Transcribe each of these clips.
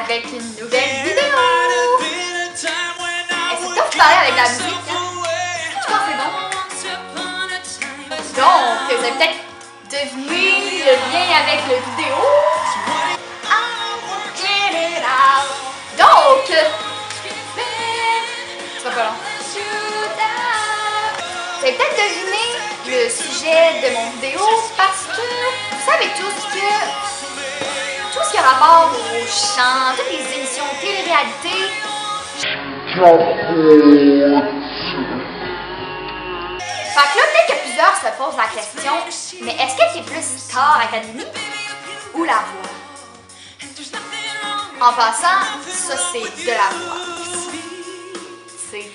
avec une nouvelle vidéo! Est-ce que tu parlais avec la musique? Hein? Je pense que c'est bon. Donc, vous avez peut-être deviné le lien avec la vidéo. Donc, c'est pas long. Vous avez peut-être deviné le sujet de mon vidéo parce que vous savez tous que tout ce qui a rapport au chant, toutes les émissions de télé-réalité, fait que là, peut-être que plusieurs se posent la question, mais est-ce que c'est plus Star Academy ou La Voix? En passant, ça c'est de La Voix. C'est,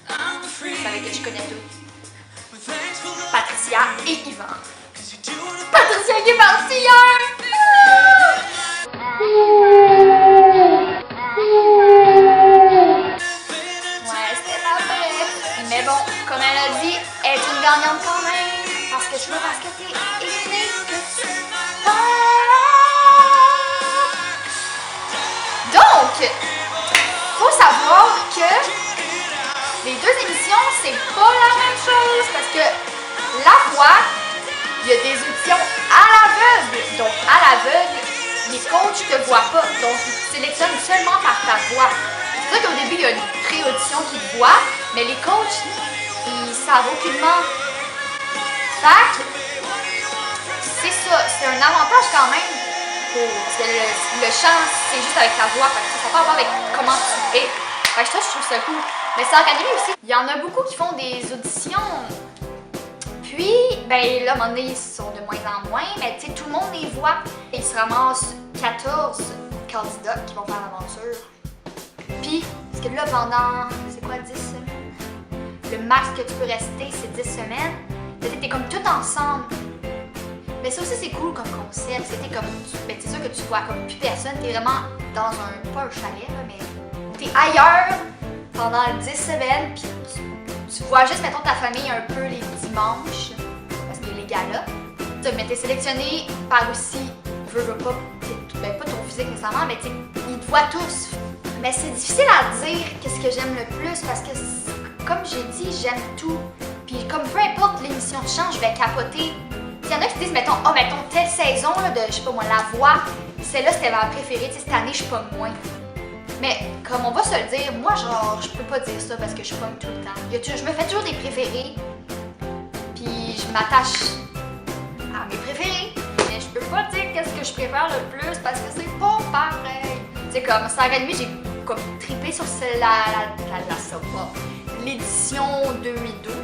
vous savez que je connais tout. Patricia et Yvan. Patricia qui est partie hier! Ouais, c'était pas vrai. Mais bon, comme elle a dit, elle est une gagnante quand même. Parce que je veux parce que t'es éliminé que tu Donc, faut savoir que les deux émissions, c'est pas la même chose. Parce que La Voix, il y a des auditions à l'aveugle. Donc, à l'aveugle, les coachs ne te voient pas. Donc, ils sélectionnent seulement par ta voix. C'est sûr qu'au début, il y a une pré-audition qui te voit, mais les coachs, ils savent aucunement. Fait que, c'est ça. C'est un avantage quand même. Parce que le chant, c'est juste avec ta voix. Fait que ça n'a pas à voir avec comment tu es. Fait que ça, je trouve ça cool. Mais c'est Académie aussi. Il y en a beaucoup qui font des auditions. Puis, ben là, à un moment donné, ils sont de moins en moins, mais tu sais, tout le monde les voit. Ils se ramassent 14 candidats qui vont faire l'aventure. Puis, parce que là, pendant, c'est quoi, 10 semaines? Le max que tu peux rester, c'est 10 semaines. T'es comme tout ensemble. Mais ça aussi, c'est cool comme concept. C'était comme, ben, c'est sûr que tu vois comme plus personne. T'es vraiment dans pas un chalet, là, mais t'es ailleurs pendant 10 semaines. Puis tu vois juste, mettons, ta famille un peu les dimanches, parce que les galas. Mais t'es sélectionné par aussi, veux pas, ben pas ton physique nécessairement, mais ils te voient tous. Mais c'est difficile à dire qu'est-ce que j'aime le plus, parce que, comme j'ai dit, j'aime tout. Puis comme peu importe l'émission de chant, je vais capoter. Il y en a qui disent, mettons, oh, mettons, telle saison là, de, je sais pas moi, La Voix, celle-là, c'était ma préférée, cette année, je suis pas moins. Mais comme on va se le dire, moi genre je peux pas dire ça parce que je pomme tout le temps. Je me fais toujours des préférés. Puis je m'attache à mes préférés. Mais je peux pas dire qu'est-ce que je préfère le plus parce que c'est pas pareil. Tu sais comme Star Academy, j'ai comme trippé sur l'édition 2012.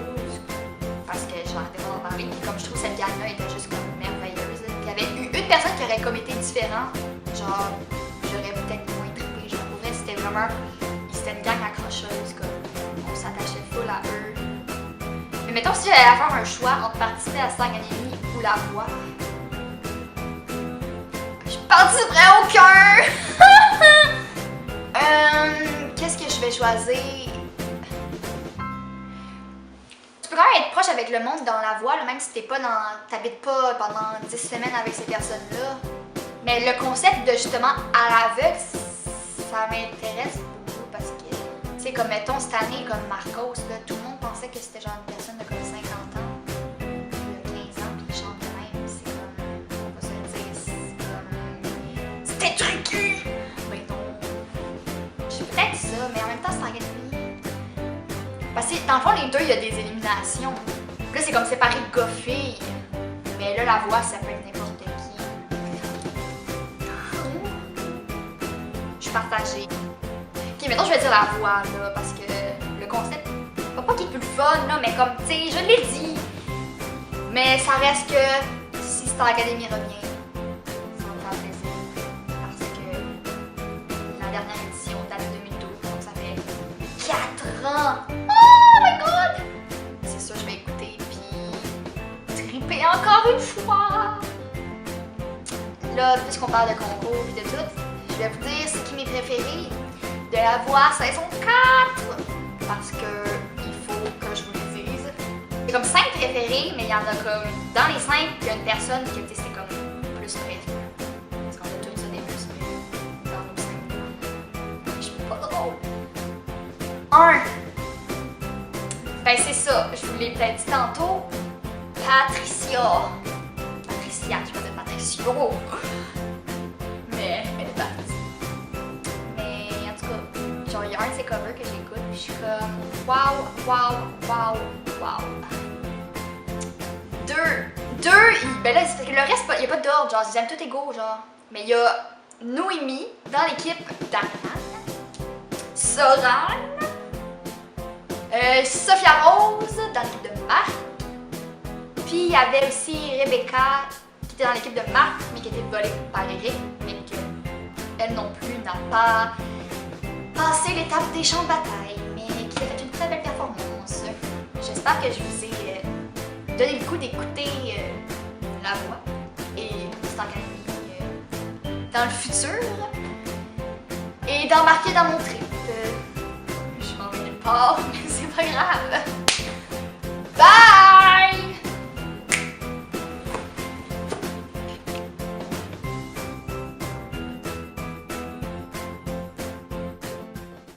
Parce que j'en avais pas en parler. Comme je trouve cette gamme-là était juste comme merveilleuse. Il y avait eu une personne qui aurait comme été différente. Genre, j'aurais peut-être moins trippé. C'était vraiment, c'était une gang accrocheuse, comme on s'attachait full à eux. Mais mettons si j'allais faire un choix entre participer à Star Academy ou La Voix, je participerais au cœur. Qu'est-ce que je vais choisir? Tu peux quand même être proche avec le monde dans La Voix, là, même si t'habites pas pendant 10 semaines avec ces personnes-là. Mais le concept de justement à l'aveugle, ça m'intéresse beaucoup parce que, tu sais, comme mettons cette année, comme Marcos, là, tout le monde pensait que c'était genre une personne de comme 50 ans, de 15 ans, puis il chante de même, c'est comme, on va se le dire, c'est comme, c'était truqué! Ben non, j'ai peut-être ça, mais en même temps, c'est en Académie. Parce que dans le fond, les deux, il y a des éliminations. Là, c'est comme séparé gars-filles, mais là, La Voix, ça peut être n'importe qui. Partagé. Ok, maintenant je vais dire La Voix là, parce que le concept, pas qu'il est plus le fun là, mais comme, tu sais, je l'ai dit. Mais ça reste que si Star Academy revient, ça me fait plaisir. Parce que la dernière édition date de 2012, donc ça fait 4 ans. Oh my god! C'est sûr, je vais écouter puis tripper encore une fois. Là, puisqu'on parle de concours et de tout, je vais vous dire c'est qui mes préférés de La Voix saison 4 parce que il faut que je vous le dise. C'est comme 5 préférés, mais il y en a comme dans les 5, il y a une personne qui c'est comme plus préférée. Parce qu'on a tous des plus dans nos 5. 1. Ben c'est ça, je vous l'ai peut-être dit tantôt. Patricia, je vais dire Patricio. Mais elle est partie. Mais en tout cas, genre il y a un de ses covers que j'écoute, puis je suis comme wow. 2, ben là, c'est que le reste, il n'y a pas d'ordre, genre, ils aiment tout égaux, genre. Mais il y a Noémie dans l'équipe d'Ariane, Sorane, Sophia Rose dans l'équipe de Marc, puis il y avait aussi Rebecca qui était dans l'équipe de Marc, mais qui était volée par Eric, mais qu'elle non plus n'a pas passé l'étape des champs de bataille, mais qui a fait une très belle performance. J'espère que je vous ai donné le goût d'écouter la voix et s'engager dans le futur et d'embarquer dans mon trip. Je m'en vais nulle part, mais c'est pas grave.